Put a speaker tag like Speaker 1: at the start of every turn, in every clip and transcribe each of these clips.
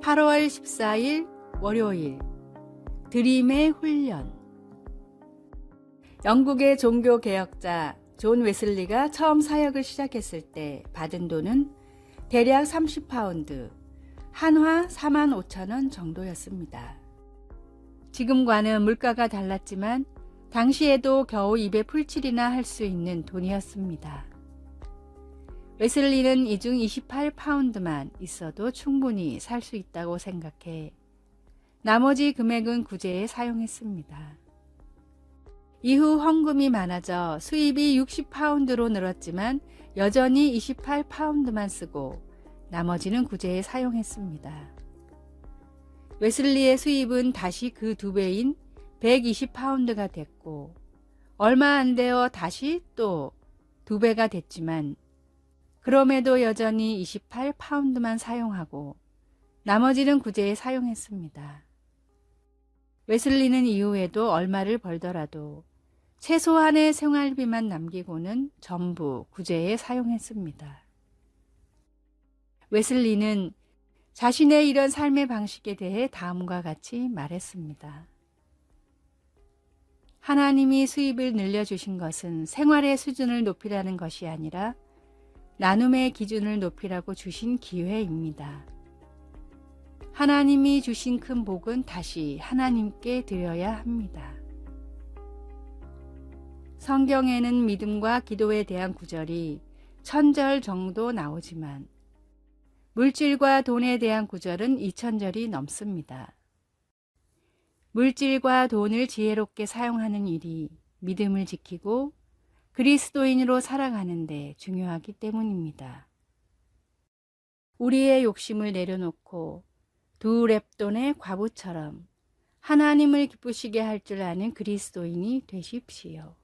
Speaker 1: (8월 14일) 월요일 드림의 훈련. 영국의 종교개혁자 존 웨슬리가 처음 사역을 시작했을 때 받은 돈은 대략 30파운드, 한화 45,000원 정도였습니다. 지금과는 물가가 달랐지만 당시에도 겨우 입에 풀칠이나 할 수 있는 돈이었습니다. 웨슬리는 이 중 28파운드만 있어도 충분히 살 수 있다고 생각해 나머지 금액은 구제에 사용했습니다. 이후 헌금이 많아져 수입이 60파운드로 늘었지만 여전히 28파운드만 쓰고 나머지는 구제에 사용했습니다. 웨슬리의 수입은 다시 그 2배인 120파운드가 됐고 얼마 안 되어 다시 또 2배가 됐지만 그럼에도 여전히 28파운드만 사용하고 나머지는 구제에 사용했습니다. 웨슬리는 이후에도 얼마를 벌더라도 최소한의 생활비만 남기고는 전부 구제에 사용했습니다. 웨슬리는 자신의 이런 삶의 방식에 대해 다음과 같이 말했습니다. 하나님이 수입을 늘려주신 것은 생활의 수준을 높이라는 것이 아니라 나눔의 기준을 높이라고 주신 기회입니다. 하나님이 주신 큰 복은 다시 하나님께 드려야 합니다. 성경에는 믿음과 기도에 대한 구절이 1000절 정도 나오지만 물질과 돈에 대한 구절은 2000절이 넘습니다. 물질과 돈을 지혜롭게 사용하는 일이 믿음을 지키고 그리스도인으로 살아가는 데 중요하기 때문입니다. 우리의 욕심을 내려놓고 두 렙돈의 과부처럼 하나님을 기쁘시게 할 줄 아는 그리스도인이 되십시오.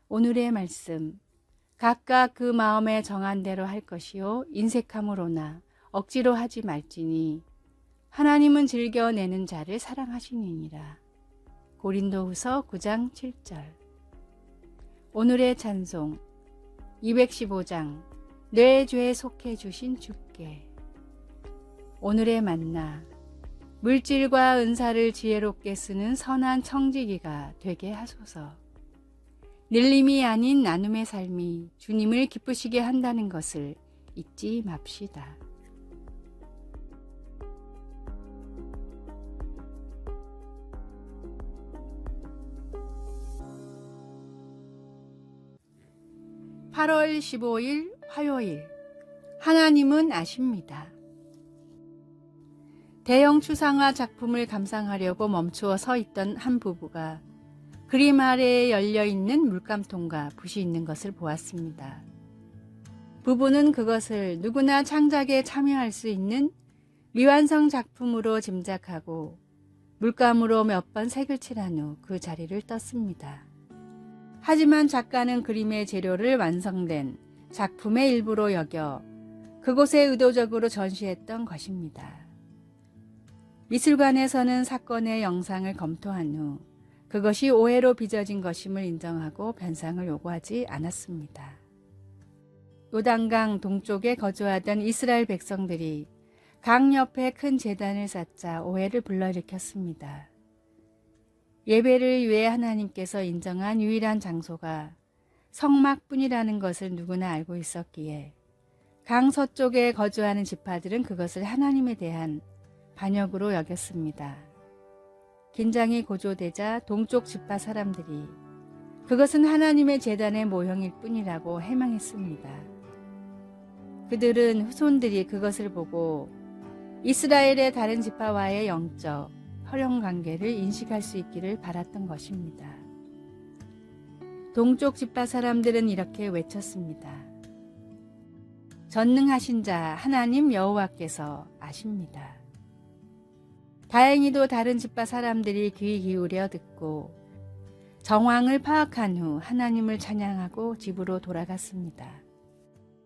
Speaker 1: 오늘의 말씀, 각각 그 마음에 정한 대로 할 것이요 인색함으로나 억지로 하지 말지니 하나님은 즐겨내는 자를 사랑하시느니라. 고린도후서 9장 7절. 오늘의 찬송 215장 내 죄에 속해 주신 주께. 오늘의 만나 물질과 은사를 지혜롭게 쓰는 선한 청지기가 되게 하소서. 늘림이 아닌 나눔의 삶이 주님을 기쁘시게 한다는 것을 잊지 맙시다. (8월 15일) 화요일 하나님은 아십니다. 대형 추상화 작품을 감상하려고 멈추어 서 있던 한 부부가 그림 아래에 열려있는 물감통과 붓이 있는 것을 보았습니다. 부부는 그것을 누구나 창작에 참여할 수 있는 미완성 작품으로 짐작하고 물감으로 몇 번 색을 칠한 후 그 자리를 떴습니다. 하지만 작가는 그림의 재료를 완성된 작품의 일부로 여겨 그곳에 의도적으로 전시했던 것입니다. 미술관에서는 사건의 영상을 검토한 후 그것이 오해로 빚어진 것임을 인정하고 변상을 요구하지 않았습니다. 요단강 동쪽에 거주하던 이스라엘 백성들이 강 옆에 큰 제단을 쌓자 오해를 불러일으켰습니다. 예배를 위해 하나님께서 인정한 유일한 장소가 성막뿐이라는 것을 누구나 알고 있었기에 강 서쪽에 거주하는 지파들은 그것을 하나님에 대한 반역으로 여겼습니다. 긴장이 고조되자 동쪽 지파 사람들이 그것은 하나님의 제단의 모형일 뿐이라고 해명했습니다. 그들은 후손들이 그것을 보고 이스라엘의 다른 지파와의 영적 혈연 관계를 인식할 수 있기를 바랐던 것입니다. 동쪽 지파 사람들은 이렇게 외쳤습니다. 전능하신 자 하나님 여호와께서 아십니다. 다행히도 다른 지파 사람들이 귀 기울여 듣고 정황을 파악한 후 하나님을 찬양하고 집으로 돌아갔습니다.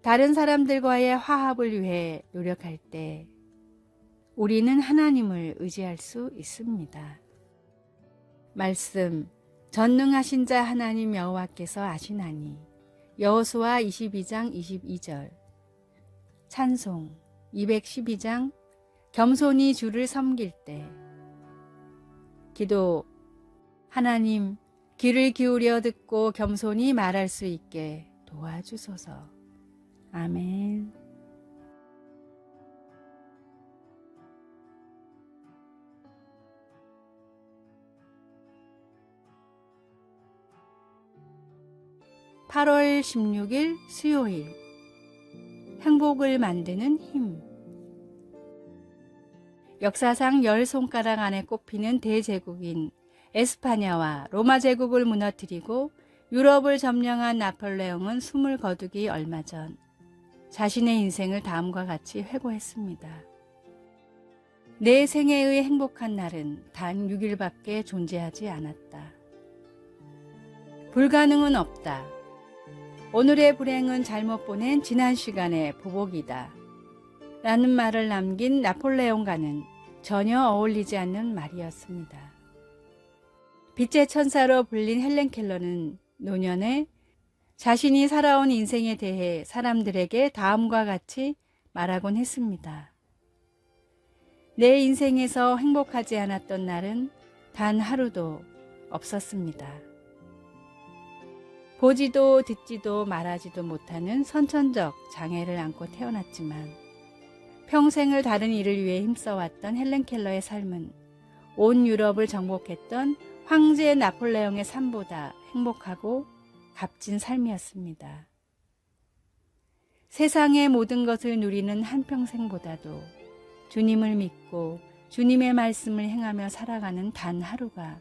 Speaker 1: 다른 사람들과의 화합을 위해 노력할 때 우리는 하나님을 의지할 수 있습니다. 말씀, 전능하신 자 하나님 여호와께서 아시나니. 여호수아 22장 22절. 찬송 212장 겸손히 주를 섬길 때. 기도, 하나님, 귀를 기울여 듣고 겸손히 말할 수 있게 도와주소서. 아멘. (8월 16일) 수요일. 행복을 만드는 힘. 역사상 10손가락 안에 꼽히는 대제국인 에스파냐와 로마 제국을 무너뜨리고 유럽을 점령한 나폴레옹은 숨을 거두기 얼마 전 자신의 인생을 다음과 같이 회고했습니다. 내 생애의 행복한 날은 단 6일밖에 존재하지 않았다. 불가능은 없다. 오늘의 불행은 잘못 보낸 지난 시간의 보복이다. 라는 말을 남긴 나폴레옹과는 전혀 어울리지 않는 말이었습니다. 빛의 천사로 불린 헬렌 켈러는 노년에 자신이 살아온 인생에 대해 사람들에게 다음과 같이 말하곤 했습니다. 내 인생에서 행복하지 않았던 날은 단 하루도 없었습니다. 보지도 듣지도 말하지도 못하는 선천적 장애를 안고 태어났지만 평생을 다른 일을 위해 힘써왔던 헬렌 켈러의 삶은 온 유럽을 정복했던 황제 나폴레옹의 삶보다 행복하고 값진 삶이었습니다. 세상의 모든 것을 누리는 한평생보다도 주님을 믿고 주님의 말씀을 행하며 살아가는 단 하루가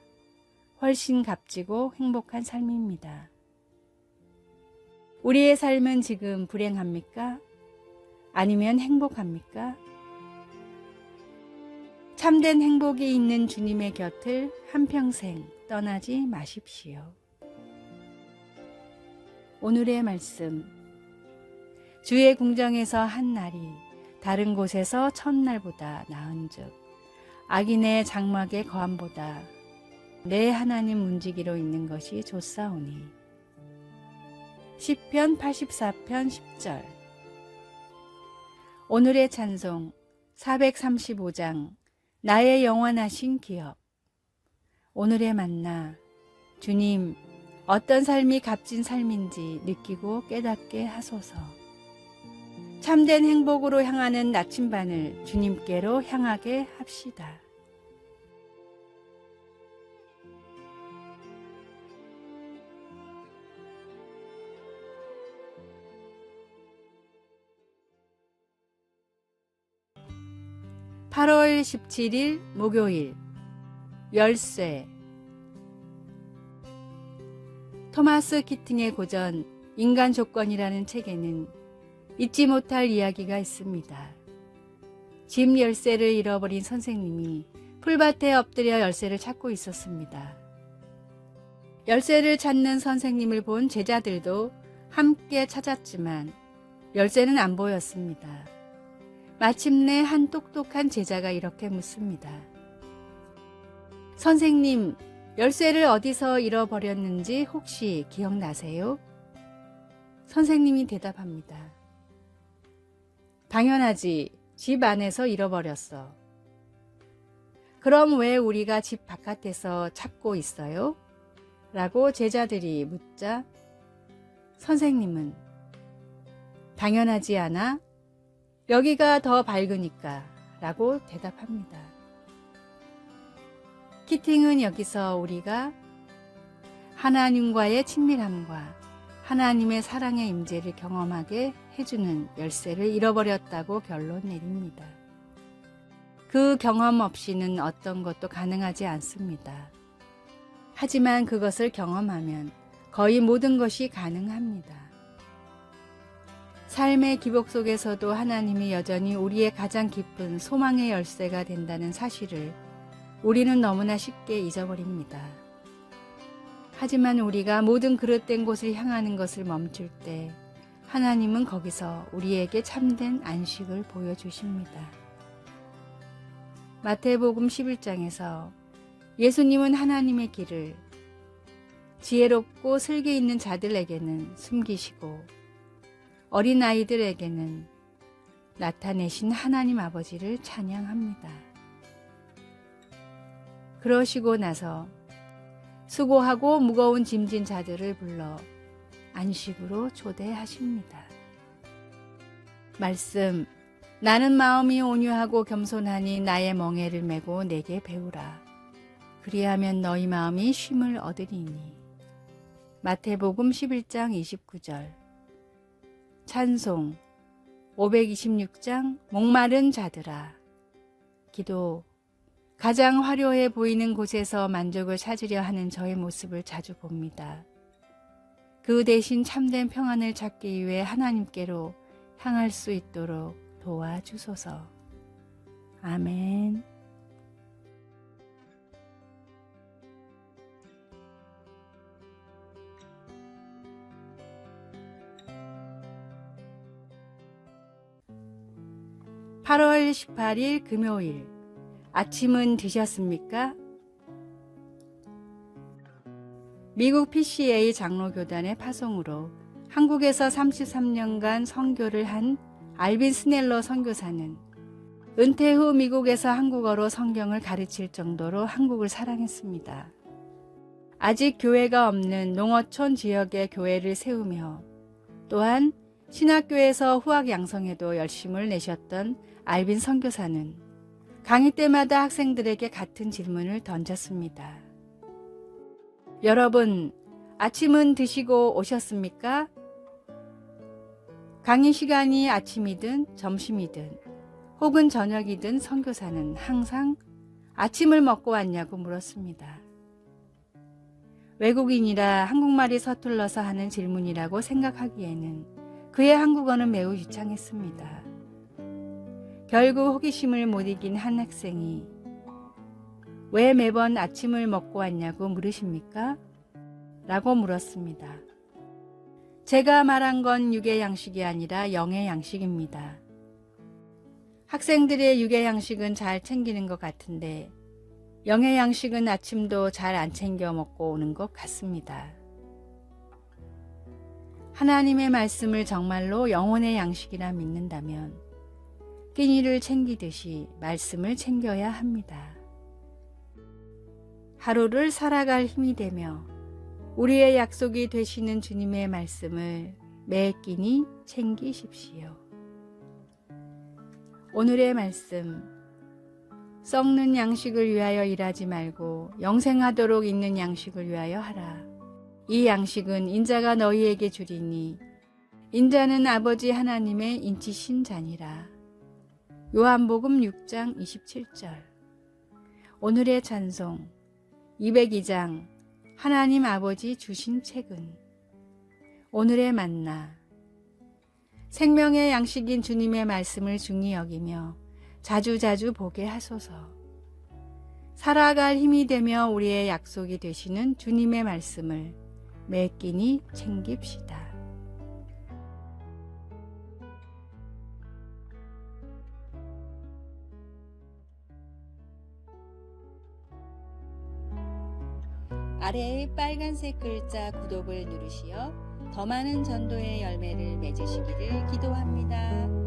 Speaker 1: 훨씬 값지고 행복한 삶입니다. 우리의 삶은 지금 불행합니까? 아니면 행복합니까? 참된 행복이 있는 주님의 곁을 한평생 떠나지 마십시오. 오늘의 말씀. 주의 궁정에서 한 날이 다른 곳에서 첫날보다 나은즉 악인의 장막의 거함보다 내 하나님 문지기로 있는 것이 좋사오니. 시편 84편 10절. 오늘의 찬송 435장 나의 영원하신 기업. 오늘의 만나. 주님, 어떤 삶이 값진 삶인지 느끼고 깨닫게 하소서. 참된 행복으로 향하는 나침반을 주님께로 향하게 합시다. (8월 17일) 목요일. 열쇠. 토마스 키팅의 고전 인간 조건이라는 책에는 잊지 못할 이야기가 있습니다. 집 열쇠를 잃어버린 선생님이 풀밭에 엎드려 열쇠를 찾고 있었습니다. 열쇠를 찾는 선생님을 본 제자들도 함께 찾았지만 열쇠는 안 보였습니다. 마침내 한 똑똑한 제자가 이렇게 묻습니다. 선생님, 열쇠를 어디서 잃어버렸는지 혹시 기억나세요? 선생님이 대답합니다. 당연하지. 집 안에서 잃어버렸어. 그럼 왜 우리가 집 바깥에서 찾고 있어요? 라고 제자들이 묻자 선생님은 당연하지 않아? 여기가 더 밝으니까 라고 대답합니다. 키팅은 여기서 우리가 하나님과의 친밀함과 하나님의 사랑의 임재를 경험하게 해주는 열쇠를 잃어버렸다고 결론 내립니다. 그 경험 없이는 어떤 것도 가능하지 않습니다. 하지만 그것을 경험하면 거의 모든 것이 가능합니다. 삶의 기복 속에서도 하나님이 여전히 우리의 가장 깊은 소망의 열쇠가 된다는 사실을 우리는 너무나 쉽게 잊어버립니다. 하지만 우리가 모든 그릇된 곳을 향하는 것을 멈출 때 하나님은 거기서 우리에게 참된 안식을 보여주십니다. 마태복음 11장에서 예수님은 하나님의 길을 지혜롭고 슬기 있는 자들에게는 숨기시고 어린아이들에게는 나타내신 하나님 아버지를 찬양합니다. 그러시고 나서 수고하고 무거운 짐진 자들을 불러 안식으로 초대하십니다. 말씀, 나는 마음이 온유하고 겸손하니 나의 멍에를 메고 내게 배우라. 그리하면 너희 마음이 쉼을 얻으리니. 마태복음 11장 29절. 찬송 526장 목마른 자들아. 기도. 가장 화려해 보이는 곳에서 만족을 찾으려 하는 저의 모습을 자주 봅니다. 그 대신 참된 평안을 찾기 위해 하나님께로 향할 수 있도록 도와주소서. 아멘. (8월 18일) 금요일. 아침은 드셨습니까? 미국 PCA 장로교단의 파송으로 한국에서 33년간 선교를 한 알빈 스넬러 선교사는 은퇴 후 미국에서 한국어로 성경을 가르칠 정도로 한국을 사랑했습니다. 아직 교회가 없는 농어촌 지역의 교회를 세우며 또한 신학교에서 후학 양성에도 열심을 내셨던 알빈 선교사는 강의 때마다 학생들에게 같은 질문을 던졌습니다. 여러분, 아침은 드시고 오셨습니까? 강의 시간이 아침이든 점심이든 혹은 저녁이든 선교사는 항상 아침을 먹고 왔냐고 물었습니다. 외국인이라 한국말이 서툴러서 하는 질문이라고 생각하기에는 그의 한국어는 매우 유창했습니다. 결국 호기심을 못 이긴 한 학생이 왜 매번 아침을 먹고 왔냐고 물으십니까? 라고 물었습니다. 제가 말한 건 육의 양식이 아니라 영의 양식입니다. 학생들의 육의 양식은 잘 챙기는 것 같은데 영의 양식은 아침도 잘 안 챙겨 먹고 오는 것 같습니다. 하나님의 말씀을 정말로 영혼의 양식이라 믿는다면 끼니를 챙기듯이 말씀을 챙겨야 합니다. 하루를 살아갈 힘이 되며 우리의 약속이 되시는 주님의 말씀을 매 끼니 챙기십시오. 오늘의 말씀. 썩는 양식을 위하여 일하지 말고 영생하도록 있는 양식을 위하여 하라. 이 양식은 인자가 너희에게 주리니 인자는 아버지 하나님의 인치신 자니라. 요한복음 6장 27절. 오늘의 찬송 202장 하나님 아버지 주신 책은. 오늘의 만나. 생명의 양식인 주님의 말씀을 중히 여기며 자주자주 보게 하소서. 살아갈 힘이 되며 우리의 약속이 되시는 주님의 말씀을 매 끼니 챙깁시다. 아래의 빨간색 글자 구독을 누르시어 더 많은 전도의 열매를 맺으시기를 기도합니다.